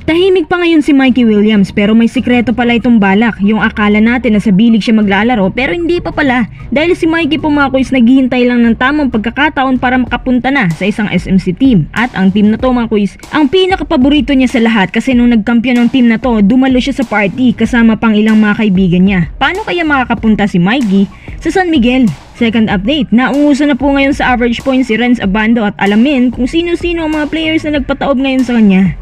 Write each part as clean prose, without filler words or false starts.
Tahimik pa ngayon si Mikey Williams pero may sikreto pala itong balak. Yung akala natin na sa bilig siya maglalaro pero hindi pa pala. Dahil si Mikey po mga kuys naghihintay lang ng tamang pagkakataon para makapunta na sa isang SMC team. At ang team na to mga kuys, ang pinakapaborito niya sa lahat kasi nung nagkampiyon ng team na to, dumalo siya sa party kasama pang ilang mga kaibigan niya. Paano kaya makakapunta si Mikey sa San Miguel? Second update, naungusan na po ngayon sa average points si Renz Abando at alamin kung sino-sino ang mga players na nagpataob ngayon sa kanya.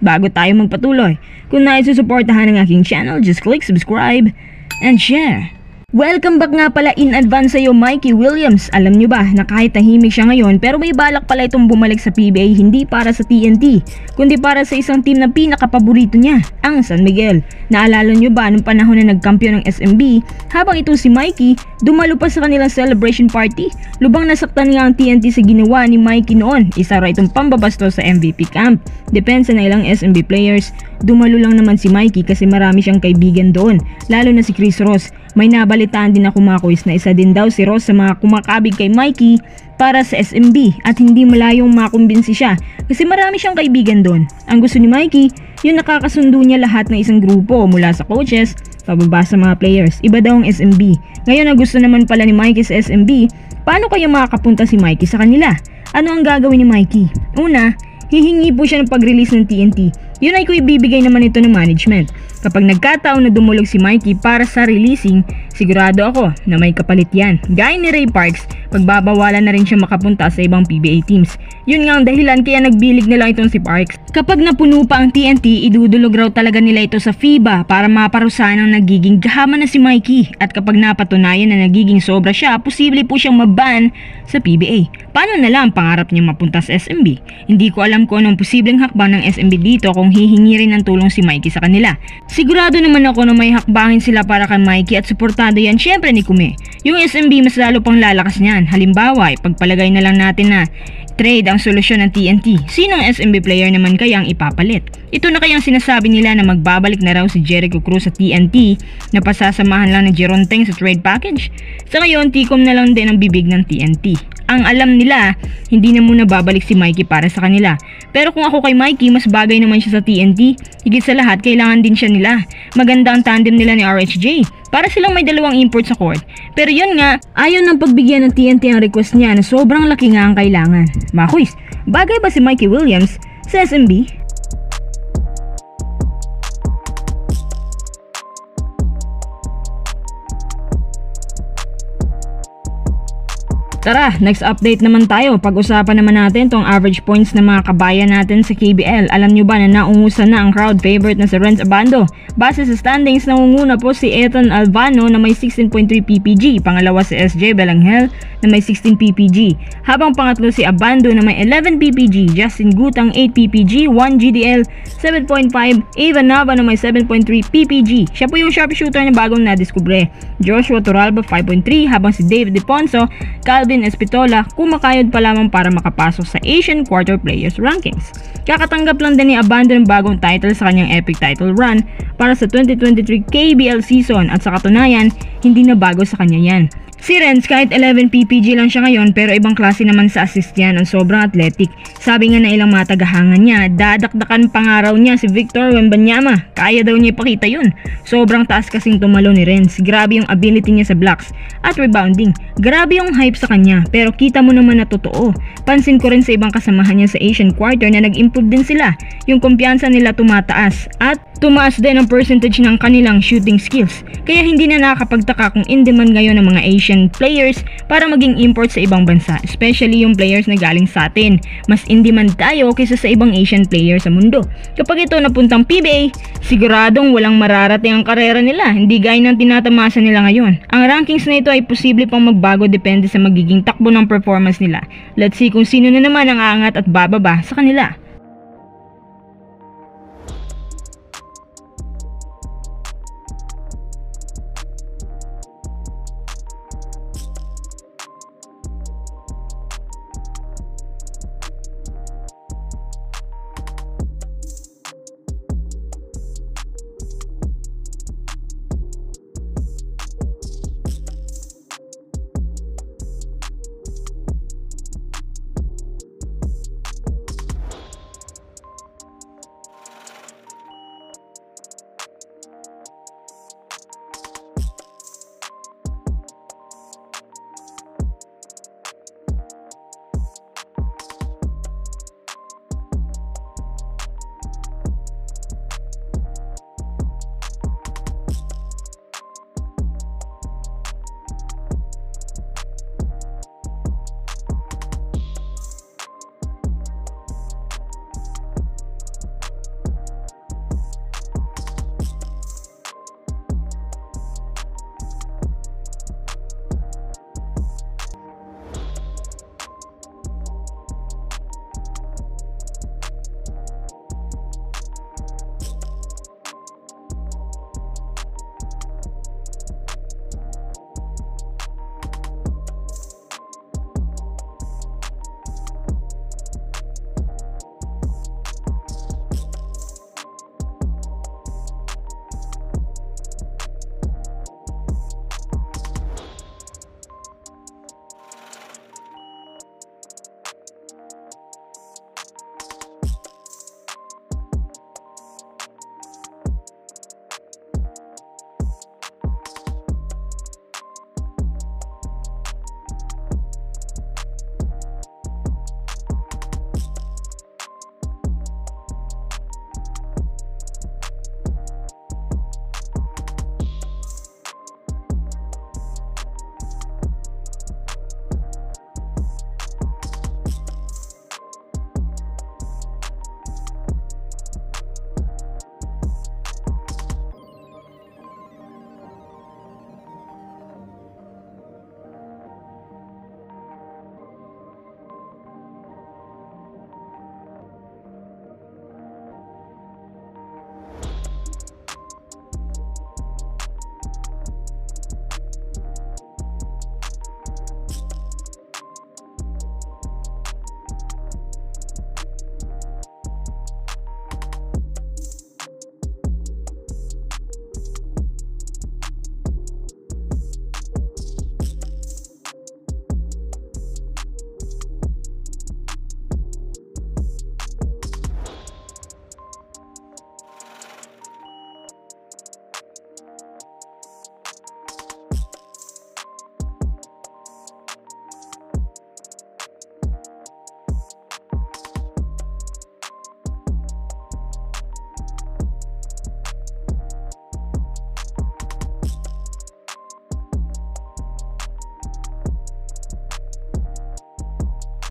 Bago tayo magpatuloy, kung nais susuportahan ang aking channel, just click subscribe and share. Welcome back nga pala in advance sa'yo Mikey Williams. Alam nyo ba na kahit tahimik siya ngayon pero may balak pala itong bumalik sa PBA hindi para sa TNT kundi para sa isang team na pinakapaborito niya, ang San Miguel. Naalala nyo ba nung panahon na nagkampiyon ng SMB habang ito si Mikey dumalo pa sa kanilang celebration party? Lubang nasaktan nga ang TNT sa ginawa ni Mikey noon. Isa raw itong pambabastos sa MVP camp. Depensa na ilang SMB players. Dumalo lang naman si Mikey kasi marami siyang kaibigan doon, lalo na si Chris Ross. May nabalitaan din ako mga kuys na isa din daw si Ross sa mga kumakabig kay Mikey para sa SMB at hindi malayong makumbinsi siya kasi marami siyang kaibigan doon. Ang gusto ni Mikey, yung nakakasundo niya lahat ng isang grupo mula sa coaches, pababa sa mga players. Iba daw ang SMB. Ngayon ang gusto naman pala ni Mikey sa SMB, paano kaya makakapunta si Mikey sa kanila? Ano ang gagawin ni Mikey? Una, hihingi po siya ng pag-release ng TNT. Yun ay kung ibibigay naman ito ng management. Kapag nagkataon na dumulog si Mikey para sa releasing, sigurado ako na may kapalit yan. Gaya ni Ray Parks, pagbabawalan na rin siya makapunta sa ibang PBA teams. Yun nga ang dahilan kaya nagbilig na lang itong si Parks. Kapag napuno pa ang TNT, idudulog raw talaga nila ito sa FIBA para maparusahan ang nagiging gahaman na si Mikey. At kapag napatunayan na nagiging sobra siya, posible po siyang maban sa PBA. Paano na lang pangarap niya mapunta sa SMB? Hindi ko alam kung anong posibleng hakbang ng SMB dito kung hihingi rin ng tulong si Mikey sa kanila. Sigurado naman ako na may hakbangin sila para kay Mikey at suportado yan syempre ni Kume. Yung SMB mas lalo pang lalakas niyan. Halimbawa, ipagpalagay na lang natin na trade ang solusyon ng TNT. Sinong SMB player naman kaya ang ipapalit? Ito na kayang sinasabi nila na magbabalik na raw si Jericho Cruz sa TNT na pasasamahan lang ni Jeron Teng sa trade package? Sa ngayon, tikom na lang din ang bibig ng TNT. Ang alam nila, hindi na muna babalik si Mikey para sa kanila. Pero kung ako kay Mikey, mas bagay naman siya sa TNT. Higit sa lahat, kailangan din siya nila. Maganda ang tandem nila ni RHJ. Para silang may dalawang import sa court. Pero yun nga, ayaw ng pagbigyan ng TNT ang request niya na sobrang laki nga ang kailangan. Mga kuys, bagay ba si Mikey Williams sa SMB? Tara, next update naman tayo. Pag-usapan naman natin tong average points ng mga kabayan natin sa KBL. Alam nyo ba na naungusan na ang crowd favorite na si Renz Abando? Base sa standings, nangunguna po si Ethan Albano na may 16.3 PPG. Pangalawa si SJ Belanghel na may 16 PPG. Habang pangatlo si Abando na may 11 PPG. Justin Gutang 8 PPG, 1 GDL, 7.5. Evan Nava na may 7.3 PPG. Siya po yung sharpshooter na bagong nadiskubre. Joshua Toralba 5.3 habang si David Deponso, Calvin Espitola kumakayod pa lamang para makapasok sa Asian Quarter Players Rankings. Kakatanggap lang din ni Abando ng bagong title sa kanyang epic title run para sa 2023 KBL season at sa katunayan, hindi na bago sa kanya yan. Si Renz kahit 11 PPG lang siya ngayon pero ibang klase naman sa assist yan, ang sobrang athletic. Sabi nga na ilang mga tagahangan niya, dadakdakan pangaraw niya si Victor Wembanyama. Kaya daw niya ipakita yun. Sobrang taas kasing tumalo ni Renz. Grabe yung ability niya sa blocks at rebounding. Grabe yung hype sa kanya pero kita mo naman na totoo. Pansin ko rin sa ibang kasamahan niya sa Asian Quarter na nag-improve din sila. Yung kumpiyansa nila tumataas at tumaas din ang percentage ng kanilang shooting skills. Kaya hindi na nakakapagtaka kung in-demand ngayon ng mga Asian players para maging import sa ibang bansa, especially yung players na galing sa atin. Mas in-demand tayo kaysa sa ibang Asian players sa mundo. Kapag ito napuntang PBA, siguradong walang mararating ang karera nila, hindi gaya ng tinatamasa nila ngayon. Ang rankings na ito ay posible pang magbago depende sa magiging takbo ng performance nila. Let's see kung sino na naman ang aangat at bababa sa kanila.